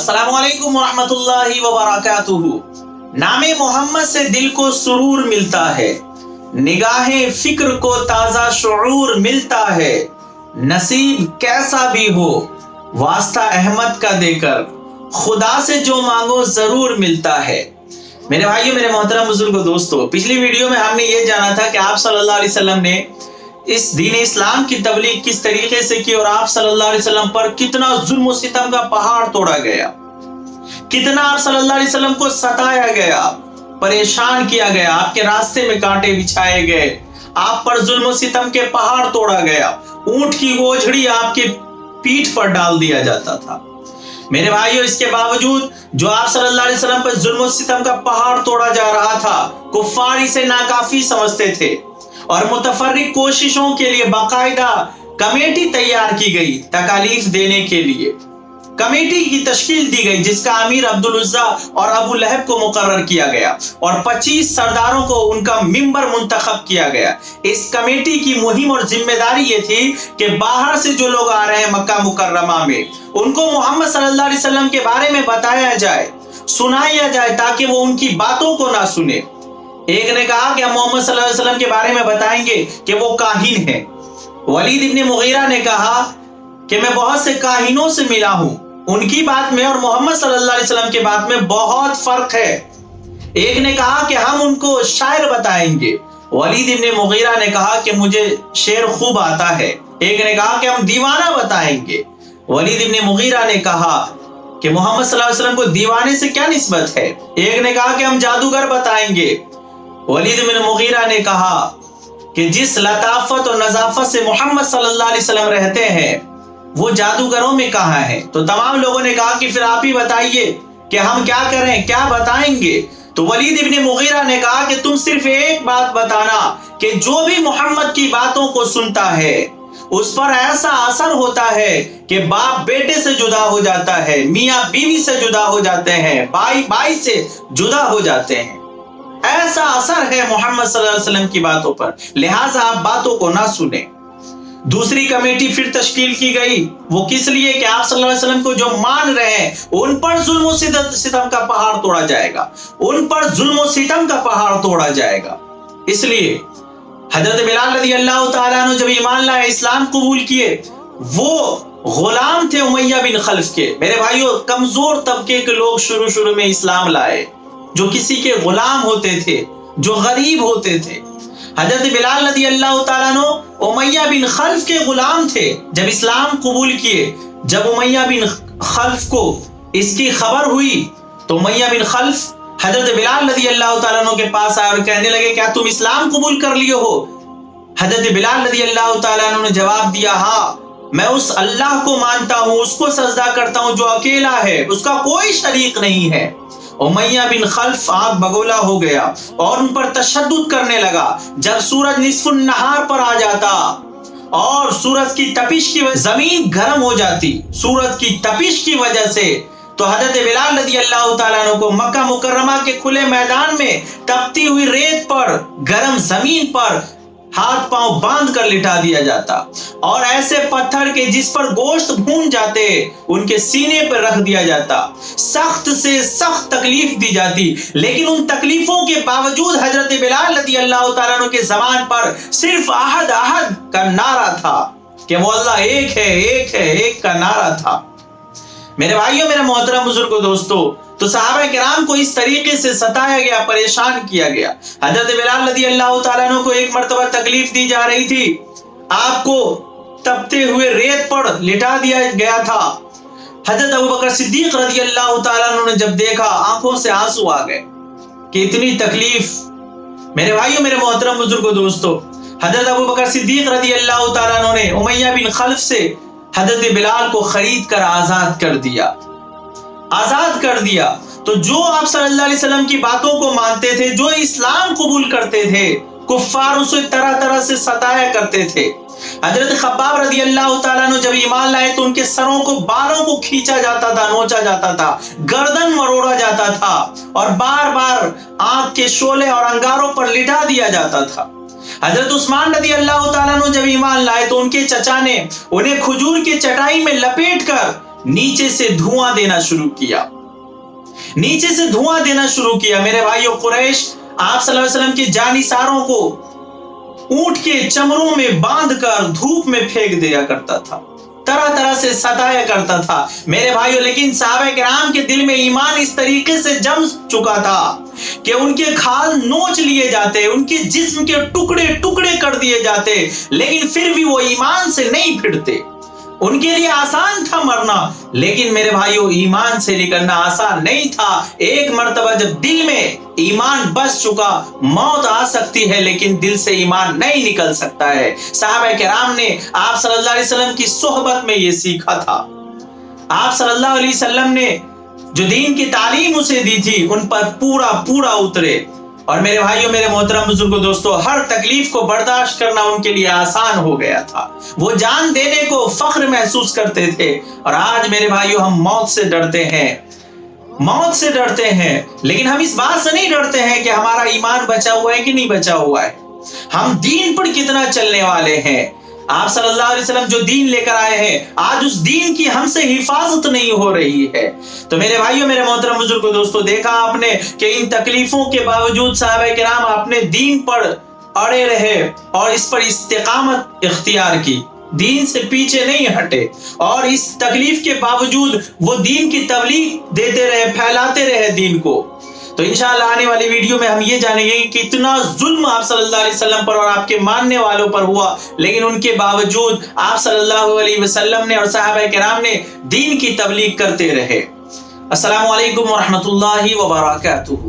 अस्सलामु अलैकुम वरहमतुल्लाहि वबरकातुहू। नामे मोहम्मद से दिल को सुरूर मिलता है, निगाहे फिक्र को ताजा शुऊर मिलता है। नसीब कैसा भी हो वास्ता अहमद का देकर, खुदा से जो मांगो जरूर मिलता है। मेरे भाइयों, मेरे मोहतरम बुजुर्गों, दोस्तों, पिछली वीडियो में हमने ये जाना था कि आप सल्लल्लाहु अलैहि वसल्लम ने इस दीन इस्लाम की तबलीग किस तरीके से की और आप सल्लल्लाहु अलैहि वसल्लम पर कितना जुल्म और सितम का पहाड़ तोड़ा गया, कितना आप सल्लल्लाहु अलैहि वसल्लम को सताया गया, परेशान किया गया, आपके रास्ते में कांटे बिछाए गए, आप पर जुल्म और सितम के पहाड़ तोड़ा गया, ऊंट की गोझड़ी आपके पीठ पर डाल दिया जाता था। मेरे भाइयों, इसके बावजूद जो आप सल्लल्लाहु अलैहि वसल्लम पर जुल्म और सितम का पहाड़ तोड़ा जा रहा था, कुफ्फार इसे नाकाफी समझते थे और मुतफर्रिक कोशिशों के लिए बाकायदा कमेटी तैयार की गई। तकालीफ देने के लिए कमेटी की तश्कील दी गई, जिसका अमीर अब्दुल उज़्ज़ा और अबू लहब को मुकर्रर किया गया और 25 सरदारों को उनका मिंबर मुंतखब किया गया। इस कमेटी की मुहिम और जिम्मेदारी ये थी कि बाहर से जो लोग आ रहे हैं मक्का मुकर्रमा में, उनको मोहम्मद सल्लल्लाहु अलैहि वसल्लम के बारे में बताया जाए, सुनाया जाए, ताकि वो उनकी बातों को ना सुने। एक ने कहा कि हम मोहम्मद सल्लल्लाहु अलैहि वसल्लम के बारे में बताएंगे कि वो काहिन है। वलीद इब्न मुगीरा ने कहा कि मैं बहुत से काहिनों से मिला हूं, उनकी बात में और मोहम्मद सल्लल्लाहु अलैहि वसल्लम के बात में बहुत फर्क है। एक ने कहा कि हम उनको शायर बताएंगे। वलीद इब्न मुगीरा ने कहा कि मुझे शेर खूब आता है। एक ने कहा कि हम दीवाना बताएंगे। वलीद इब्न मुगीरा ने कहा कि मोहम्मद सल्लल्लाहु अलैहि वसल्लम को दीवाने से क्या निस्बत है। एक ने कहा कि हम जादूगर बताएंगे। वलीद इब्न मुगीरा ने कहा कि जिस लताफत और नजाफत से मोहम्मद सल्लल्लाहु अलैहि वसल्लम रहते हैं, वो जादूगरों में कहाँ है। तो तमाम लोगों ने कहा कि फिर आप ही बताइए कि हम क्या करें, क्या बताएंगे। तो वलीद इब्न मुगीरा ने कहा कि तुम सिर्फ एक बात बताना कि जो भी मोहम्मद की बातों को सुनता है, उस पर ऐसा असर होता है कि बाप बेटे से जुदा हो जाता है, मियाँ बीवी से जुदा हो जाते हैं, भाई भाई से जुदा हो जाते हैं। ऐसा असर है मोहम्मद सल्लल्लाहु अलैहि वसल्लम की बातों पर, लिहाजा आप बातों को ना सुने। दूसरी कमेटी फिर तश्कील की गई। वो किस लिए कि आप सल्लल्लाहु अलैहि वसल्लम को जो मान रहे हैं, उन पर जुल्म और सितम का पहाड़ तोड़ा जाएगा, उन पर जुल्म और सितम का पहाड़ तोड़ा जाएगा। इसलिए हजरत बिलाल रज़ियल्लाहु ताला अन्हु जब ईमान लाए, इस्लाम कबूल किए, वो गुलाम थे उमैया बिन खल्फ के। मेरे भाइयों, कमजोर तबके के लोग शुरू में इस्लाम लाए, जो किसी के गुलाम होते थे, जो गरीब होते थे। हजरत बिलाल रज़ियल्लाहु ताला अन्हु उमैया बिन खल्फ के गुलाम थे। जब इस्लाम कबूल किए, जब उमैया बिन खल्फ को इसकी खबर हुई, तो उमैया बिन खल्फ हजरत बिलाल रज़ियल्लाहु ताला अन्हु के पास आए और कहने लगे, क्या तुम इस्लाम कबूल कर लिए हो। हजरत बिलाल रज़ियल्लाहु ताला अन्हु ने जवाब दिया, हाँ, मैं उस अल्लाह को मानता हूँ, उसको सजदा करता हूँ जो अकेला है, उसका कोई शरीक नहीं है। उमैया बिन खल्फ आग बगोला हो गया और उन पर तशद्दुद करने लगा। जब सूरज निस्फुन नहार पर आ जाता और सूरज की तपिश की वजह जमीन गर्म हो जाती, सूरज की तपिश की वजह से, तो हजरत बिलाल रज़ियल्लाहु ताला अन्हु को मक्का मुकर्रमा के खुले मैदान में तपती हुई रेत पर, गर्म जमीन पर हाथ पांव बांध कर लिटा दिया जाता और ऐसे पत्थर के जिस पर गोश्त भून जाते, उनके सीने पर रख दिया जाता। सख्त से सख्त तकलीफ दी जाती, लेकिन उन तकलीफों के बावजूद हजरत बिलाल रज़ियल्लाहु ताला अन्हु के ज़बान पर सिर्फ अहद अहद का नारा था कि वो अल्लाह एक है, एक है, एक का नारा था। मेरे भाइयों, मेरे मोहतरम बुजुर्गों, दोस्तों, तो सहाबा किराम को इस तरीके से सताया गया, परेशान किया गया। हजरत बिलाल रज़ियल्लाहु ताला अन्हु को एक मर्तबा तकलीफ दी जा रही थी, आपको तपते हुए रेत पर लिटा दिया गया था। हजरत अबू बकर सिद्दीक रज़ियल्लाहु ताला अन्हु ने जब देखा, आंखों से आंसू आ गए कि इतनी तकलीफ। मेरे भाइयों, मेरे मोहतरम बुजुर्गों, दोस्तों, हजरत अबू बकर सिद्दीक रज़ियल्लाहु ताला अन्हु ने उमैया बिन खल्फ से हजरत बिलाल को खरीद कर आजाद कर दिया, आजाद कर दिया। तो जो आप सल्लल्लाहु अलैहि वसल्लम की बातों को मानते थे, जो इस्लाम कबूल करते थे, कुफ्फार उसे तरह तरह से सताया करते थे। हजरत खब्बाब रज़ियल्लाहु ताला अन्हु जब ईमान लाए, तो उनके सरों को, बालों को खींचा जाता था, नोचा जाता था, गर्दन मरोड़ा जाता था और बार बार आंख के शोले और अंगारों पर लिटा दिया जाता था। हजरत उस्मान रज़ियल्लाहु ताला अन्हु जब ईमान लाए, तो उनके चचा ने उन्हें खजूर की चटाई में लपेट कर नीचे से धुआं देना शुरू किया, नीचे से धुआं देना शुरू किया। मेरे भाइयों, कुरैश आप सल्लल्लाहु अलैहि वसल्लम के जानिसारों को ऊंट के चमड़ों में बांधकर धूप में फेंक दिया करता था, तरह तरह से सताया करता था। मेरे भाइयों, लेकिन सहाबा किराम के दिल में ईमान इस तरीके से जम चुका था कि उनके खाल नोच लिए जाते, उनके जिस्म के टुकड़े टुकड़े कर दिए जाते, लेकिन फिर भी वो ईमान से नहीं फिरते। उनके लिए आसान था मरना, लेकिन मेरे भाइयों ईमान से निकलना आसान नहीं था। एक मर्तबा जब दिल में ईमान बस चुका, मौत आ सकती है लेकिन दिल से ईमान नहीं निकल सकता है। सहाबा किराम ने आप सल्लल्लाहु अलैहि वसल्लम की सोहबत में ये सीखा था। आप सल्लल्लाहु अलैहि वसल्लम ने जो दीन की तालीम उसे दी थी उन पर पूरा पूरा उतरे। और मेरे भाइयों, मेरे मोहतरम बुजुर्गों, दोस्तों, हर तकलीफ को बर्दाश्त करना उनके लिए आसान हो गया था। वो जान देने को फख्र महसूस करते थे। और आज मेरे भाइयों, हम मौत से डरते हैं, मौत से डरते हैं, लेकिन हम इस बात से नहीं डरते हैं कि हमारा ईमान बचा हुआ है कि नहीं बचा हुआ है, हम दीन पर कितना चलने वाले हैं। आप सल्लल्लाहु अलैहि वसल्लम जो दीन लेकर आए हैं, आज उस दीन की हमसे हिफाजत नहीं हो रही है। तो मेरे भाइयों, मेरे मोहतरम बुजुर्गों, दोस्तों, देखा आपने कि इन तकलीफों के बावजूद सहाबा किराम अपने दीन पर अड़े रहे और इस पर इस्तिकामत इख्तियार की, दीन से पीछे नहीं हटे। और इस तकलीफ के बावजूद वो दीन की तबलीग देते रहे, फैलाते रहे दीन को। तो इंशाअल्लाह आने वाली वीडियो में हम ये जानेंगे कि कितना जुल्म आप सल्लल्लाहु अलैहि वसल्लम पर और आपके मानने वालों पर हुआ, लेकिन उनके बावजूद आप सल्लल्लाहु अलैहि वसल्लम ने और सहाबा किराम ने दीन की तबलीग करते रहे। अस्सलामु अलैकुम व रहमतुल्लाहि व बरकातुहू।